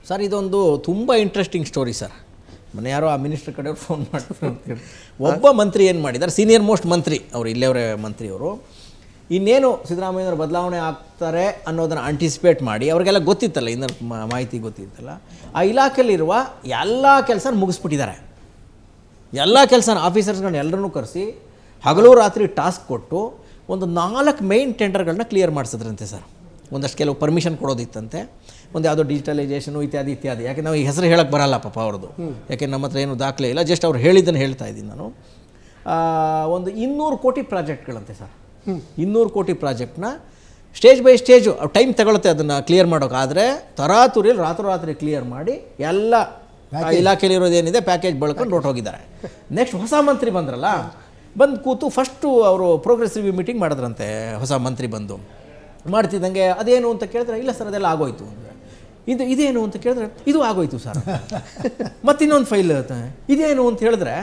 Sir ಇದೊಂದು ತುಂಬ interesting story sir. ಮೊನ್ನೆ ಯಾರೋ ಆ ಮಿನಿಸ್ಟರ್ ಕಡೆಯವ್ರು ಫೋನ್ ಮಾಡ್ತಾರೆ ಅಂತೇಳಿ. ಒಬ್ಬ ಮಂತ್ರಿ ಏನು ಮಾಡಿದ್ದಾರೆ, ಸೀನಿಯರ್ ಮೋಸ್ಟ್ ಮಂತ್ರಿ ಅವರು, ಇಲ್ಲೇವರೇ ಮಂತ್ರಿಯವರು, ಇನ್ನೇನು ಸಿದ್ದರಾಮಯ್ಯನವರು ಬದಲಾವಣೆ ಆಗ್ತಾರೆ ಅನ್ನೋದನ್ನು ಆಂಟಿಸಿಪೇಟ್ ಮಾಡಿ, ಅವ್ರಿಗೆಲ್ಲ ಗೊತ್ತಿತ್ತಲ್ಲ, ಇನ್ನೂ ಮಾಹಿತಿ ಗೊತ್ತಿತ್ತಲ್ಲ, ಆ ಇಲಾಖೆಯಲ್ಲಿರುವ ಎಲ್ಲ ಕೆಲಸ ಮುಗಿಸ್ಬಿಟ್ಟಿದ್ದಾರೆ. ಎಲ್ಲ ಕೆಲಸ ಆಫೀಸರ್ಸ್ಗಳನ್ನ ಎಲ್ಲರನ್ನೂ ಕರೆಸಿ ಹಗಲು ರಾತ್ರಿ ಟಾಸ್ಕ್ ಕೊಟ್ಟು ಒಂದು 4 ಮೇಯ್ನ್ ಟೆಂಡರ್ಗಳನ್ನ ಕ್ಲಿಯರ್ ಮಾಡಿಸಿದ್ರಂತೆ ಸರ್. ಒಂದಷ್ಟು ಕೆಲವು ಪರ್ಮಿಷನ್ ಕೊಡೋದಿತ್ತಂತೆ, ಒಂದು ಯಾವುದೋ ಡಿಜಿಟಲೈಸೇಷನು ಇತ್ಯಾದಿ. ಯಾಕೆ ನಾವು ಈ ಹೆಸರು ಹೇಳೋಕ್ಕೆ ಬರಲ್ಲ ಪಾಪ ಅವ್ರದ್ದು, ಯಾಕೆ ನಮ್ಮ ಹತ್ರ ಏನು ದಾಖಲೆ ಇಲ್ಲ, ಜಸ್ಟ್ ಅವ್ರು ಹೇಳಿದ್ದನ್ನು ಹೇಳ್ತಾ ಇದ್ದೀನಿ ನಾನು. ಒಂದು 200 ಕೋಟಿ ಪ್ರಾಜೆಕ್ಟ್ಗಳಂತೆ ಸರ್. 200 ಕೋಟಿ ಪ್ರಾಜೆಕ್ಟ್ನ ಸ್ಟೇಜ್ ಬೈ ಸ್ಟೇಜು ಟೈಮ್ ತಗೊಳುತ್ತೆ ಅದನ್ನು ಕ್ಲಿಯರ್ ಮಾಡೋಕ್ಕಾದರೆ, ತರಾತುರಿಯಲ್ಲಿ ರಾತ್ರಿ ಕ್ಲಿಯರ್ ಮಾಡಿ ಎಲ್ಲ ಇಲಾಖೆಯಲ್ಲಿರೋದೇನಿದೆ ಪ್ಯಾಕೇಜ್ ಬೆಳ್ಕೊಂಡು ಹೊರಟೋಗಿದ್ದಾರೆ. ನೆಕ್ಸ್ಟ್ ಹೊಸ ಮಂತ್ರಿ ಬಂದ್ರಲ್ಲ, ಬಂದು ಕೂತು ಫಸ್ಟು ಅವರು ಪ್ರೋಗ್ರೆಸ್ ರಿವ್ಯೂ ಮೀಟಿಂಗ್ ಮಾಡಿದ್ರಂತೆ. ಹೊಸ ಮಂತ್ರಿ ಬಂದು ಮಾಡ್ತಿದ್ದಂಗೆ ಅದೇನು ಅಂತ ಕೇಳಿದ್ರೆ, ಇಲ್ಲ ಸರ್ ಅದೆಲ್ಲ ಆಗೋಯ್ತು ಅಂದರೆ, ಇದೇನು ಅಂತ ಕೇಳಿದ್ರೆ ಇದು ಆಗೋಯ್ತು ಸರ್. ಮತ್ತಿನ್ನೊಂದು ಫೈಲ್ ಇದೇನು ಅಂತ ಹೇಳಿದ್ರೆ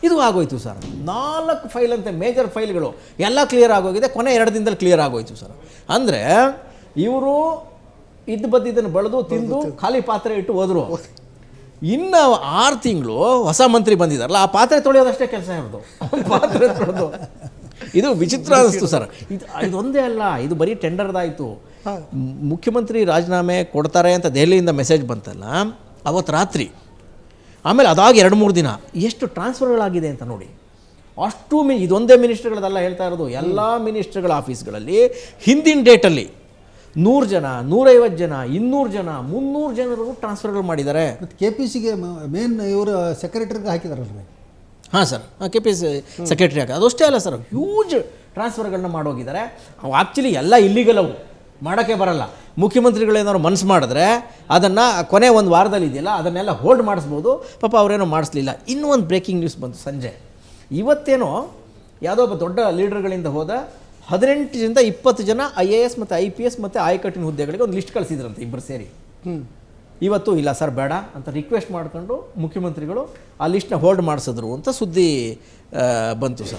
ಇದು ಆಗೋಯ್ತು ಸರ್. 4 ಫೈಲ್ ಅಂತೆ, ಮೇಜರ್ ಫೈಲ್ಗಳು ಎಲ್ಲ ಕ್ಲಿಯರ್ ಆಗೋಗಿದೆ, ಕೊನೆ 2 ದಿನದಲ್ಲಿ ಕ್ಲಿಯರ್ ಆಗೋಯ್ತು ಸರ್. ಅಂದರೆ ಇವರು ಬದ್ದಿದ್ದನ್ನು ಬೆಳೆದು ತಿಂದು ಖಾಲಿ ಪಾತ್ರೆ ಇಟ್ಟು ಹೋದರು. ಇನ್ನು 6 ತಿಂಗಳು ಹೊಸ ಮಂತ್ರಿ ಬಂದಿದ್ದಾರಲ್ಲ, ಆ ಪಾತ್ರೆ ತೊಳೆಯೋದಷ್ಟೇ ಕೆಲಸ ಇರೋದು, ಪಾತ್ರೆ ತೊಳೆದು. ಇದು ವಿಚಿತ್ರ ಅನ್ನಿಸ್ತು ಸರ್. ಇದೊಂದೇ ಅಲ್ಲ, ಇದು ಬರೀ ಟೆಂಡರ್ದಾಯಿತು. ಮುಖ್ಯಮಂತ್ರಿ ರಾಜೀನಾಮೆ ಕೊಡ್ತಾರೆ ಅಂತ ದೆಹಲಿಯಿಂದ ಮೆಸೇಜ್ ಬಂತಲ್ಲ ಅವತ್ತು ರಾತ್ರಿ, ಆಮೇಲೆ ಅದಾಗಿ 2-3 ದಿನ ಎಷ್ಟು ಟ್ರಾನ್ಸ್ಫರ್ಗಳಾಗಿದೆ ಅಂತ ನೋಡಿ. ಅಷ್ಟು ಇದೊಂದೇ ಮಿನಿಸ್ಟರ್ಗಳದೆಲ್ಲ ಹೇಳ್ತಾ ಇರೋದು, ಎಲ್ಲ ಮಿನಿಸ್ಟರ್ಗಳ ಆಫೀಸ್ಗಳಲ್ಲಿ ಹಿಂದಿನ ಡೇಟಲ್ಲಿ 100 ಜನ, 150 ಜನ, 200 ಜನ, 300 ಜನರು ಟ್ರಾನ್ಸ್ಫರ್ಗಳು ಮಾಡಿದ್ದಾರೆ. KPCಗೆ ಮೇನ್ ಇವರು ಸೆಕ್ರೆಟರಿಗೆ ಹಾಕಿದಾರಲ್ರಿ. ಹಾಂ ಸರ್, KPC ಸೆಕ್ರೆಟರಿ ಹಾಕಿ. ಅದಷ್ಟೇ ಅಲ್ಲ ಸರ್, ಹ್ಯೂಜ್ ಟ್ರಾನ್ಸ್ಫರ್ಗಳನ್ನ ಮಾಡೋಗಿದ್ದಾರೆ. ಅವು ಆ್ಯಕ್ಚುಲಿ ಎಲ್ಲ ಇಲ್ಲಿಗಲ್, ಅವು ಮಾಡೋಕ್ಕೆ ಬರಲ್ಲ. ಮುಖ್ಯಮಂತ್ರಿಗಳೇನಾದ್ರು ಮನಸ್ಸು ಮಾಡಿದ್ರೆ ಅದನ್ನು ಕೊನೆ 1 ವಾರದಲ್ಲಿ ಇದೆಯಲ್ಲ ಅದನ್ನೆಲ್ಲ ಹೋಲ್ಡ್ ಮಾಡಿಸ್ಬೋದು. ಪಾಪ ಅವರೇನೋ ಮಾಡಿಸ್ಲಿಲ್ಲ. ಇನ್ನೂ ಒಂದು ಬ್ರೇಕಿಂಗ್ ನ್ಯೂಸ್ ಬಂತು ಸಂಜೆ. ಇವತ್ತೇನೋ ಯಾವುದೋ ಒಬ್ಬ ದೊಡ್ಡ ಲೀಡರ್ಗಳಿಂದ ಹೋದ 18ರಿಂದ 20 ಜನ IAS ಮತ್ತು IPS ಮತ್ತು ಆಯಕಟ್ಟಿನ ಹುದ್ದೆಗಳಿಗೆ ಒಂದು ಲಿಸ್ಟ್ ಕಳಿಸಿದ್ರಂತೆ ಇಬ್ಬರು ಸೇರಿ. ಇವತ್ತು ಇಲ್ಲ ಸರ್ ಬೇಡ ಅಂತ ರಿಕ್ವೆಸ್ಟ್ ಮಾಡ್ಕೊಂಡು ಮುಖ್ಯಮಂತ್ರಿಗಳು ಆ ಲಿಸ್ಟ್ನ ಹೋಲ್ಡ್ ಮಾಡಿಸಿದ್ರು ಅಂತ ಸುದ್ದಿ ಬಂತು ಸರ್.